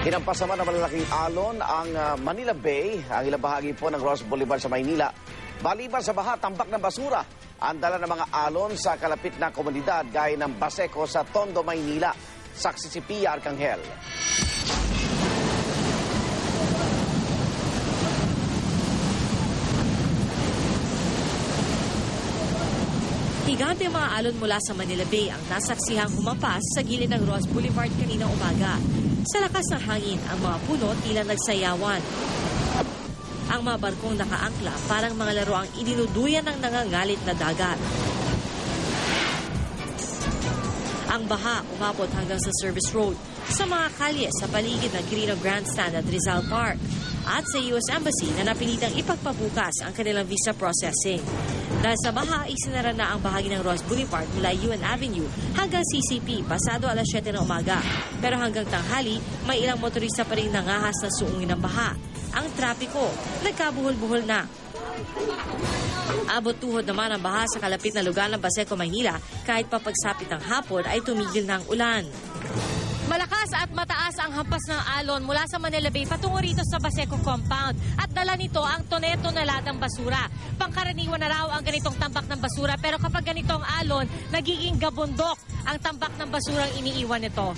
Hinampas naman ng malalaking alon ang Manila Bay, ang ilang bahagi po ng Ross Boulevard sa Maynila. Baliban sa baha, tambak ng basura ang dala ng mga alon sa kalapit na komunidad gaya ng Baseco sa Tondo, Maynila. Saksi si Pia Arcangel. Higante mga alon mula sa Manila Bay ang nasaksihang humampas sa gilid ng Ross Boulevard kanina umaga. Sa lakas ng hangin, ang mga puno tila nagsayawan. Ang mga barkong nakaangkla parang mga laro ang idinuduyan ng nangangalit na dagat. Ang baha umabot hanggang sa service road, sa mga kalye sa paligid ng Quirino Grandstand at Rizal Park, at sa US Embassy na napilitang ipagpabukas ang kanilang visa processing. Dahil sa baha, isinara na ang bahagi ng Ross Boulevard mula UN Avenue hanggang CCP pasado alas 7 ng umaga. Pero hanggang tanghali, may ilang motorista pa rin nangahas na suungin ng baha. Ang trapiko, nagkabuhol-buhol na. Abot tuhod naman ang baha sa kalapit na lugar ng Baseco, Maynila. Kahit pa pagsapit ng hapon ay tumigil ng ulan. Malakas at mataas ang hampas ng alon mula sa Manila Bay patungo rito sa Baseco Compound. At dala nito ang tonelalang basura. Pangkaraniwan na raw ang ganitong tambak ng basura, pero kapag ganitong alon, nagiging gabundok ang tambak ng basurang iniiwan nito.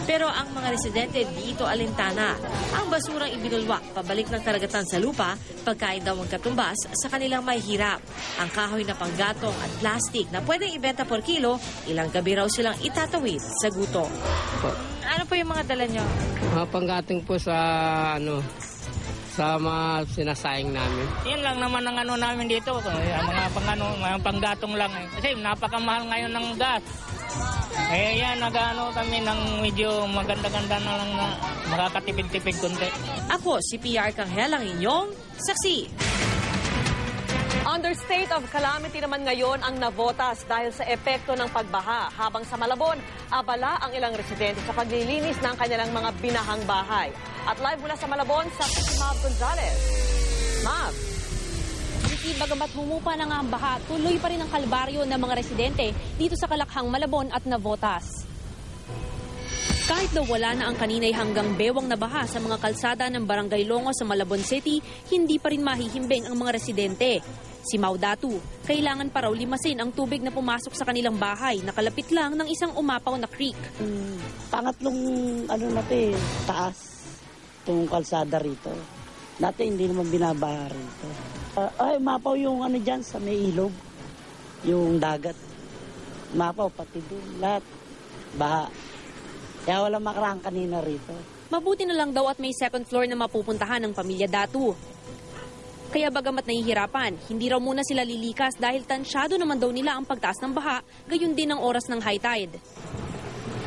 Pero ang mga residente dito alintana. Ang basurang ibinulwak pabalik ng karagatan sa lupa, pagkain daw ang katumbas sa kanilang may hirap. Ang kahoy na panggatong at plastik na pwedeng ibenta por kilo, ilang gabi raw silang itatawid sa guto. Ano po yung mga dala nyo? Panggating po sa sa mga sinasayang namin. Yan lang naman ang namin dito. Mga panggatong lang. Kasi napakamahal ngayon ng gas. Eh yan, kami ng medyo maganda-ganda na lang na makakatipid-tipid konti. Ako, si Pia Arcangel, ang inyong saksi. Under state of calamity naman ngayon ang Navotas dahil sa epekto ng pagbaha. Habang sa Malabon, abala ang ilang residente sa paglilinis ng kanilang mga binahang bahay. At live mula sa Malabon, sa Mav Gonzalez. Mav. Bagamat humupa na nga ang baha, tuloy pa rin ang kalbaryo ng mga residente dito sa Kalakhang, Malabon at Navotas. Kahit daw wala na ang kaninay hanggang bewang na baha sa mga kalsada ng Barangay Longo sa Malabon City, hindi pa rin mahihimbing ang mga residente. Si Maudatu, kailangan pa raw limasin ang tubig na pumasok sa kanilang bahay na kalapit lang ng isang umapaw na creek. Pangatlong taas itong kalsada rito. Dati hindi naman binabaha rito. Umapaw yung dyan sa may ilog, yung dagat. Umapaw pati doon, lahat. Baha. Kaya walang makaraan kanina rito. Mabuti na lang daw at may second floor na mapupuntahan ng pamilya Datu. Kaya bagamat nahihirapan, hindi raw muna sila lilikas dahil tansyado naman daw nila ang pagtaas ng baha, gayon din ang oras ng high tide.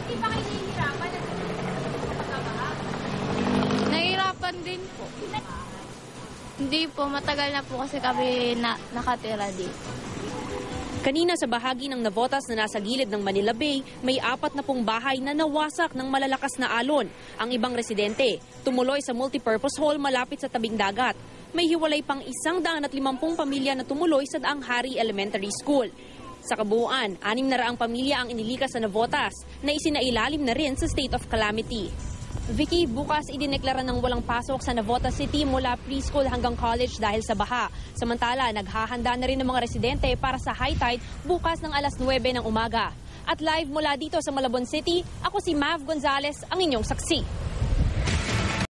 Hindi pa kayo nahihirapan? Nahihirapan din po. Hindi po, matagal na po kasi kami nakatira dito. Kanina sa bahagi ng Navotas na nasa gilid ng Manila Bay, may 40 bahay na nawasak ng malalakas na alon. Ang ibang residente, tumuloy sa multipurpose hall malapit sa tabing dagat. May hiwalay pang 150 pamilya na tumuloy sa Daang Hari Elementary School. Sa kabuuan, 600 pamilya ang inilikas sa Navotas na isinailalim na rin sa state of calamity. Vicky, bukas idineklara ng walang pasok sa Navotas City mula preschool hanggang college dahil sa baha. Samantala, naghahanda na rin ng mga residente para sa high tide bukas ng alas 9 ng umaga. At live mula dito sa Malabon City, ako si Mav Gonzalez, ang inyong saksi.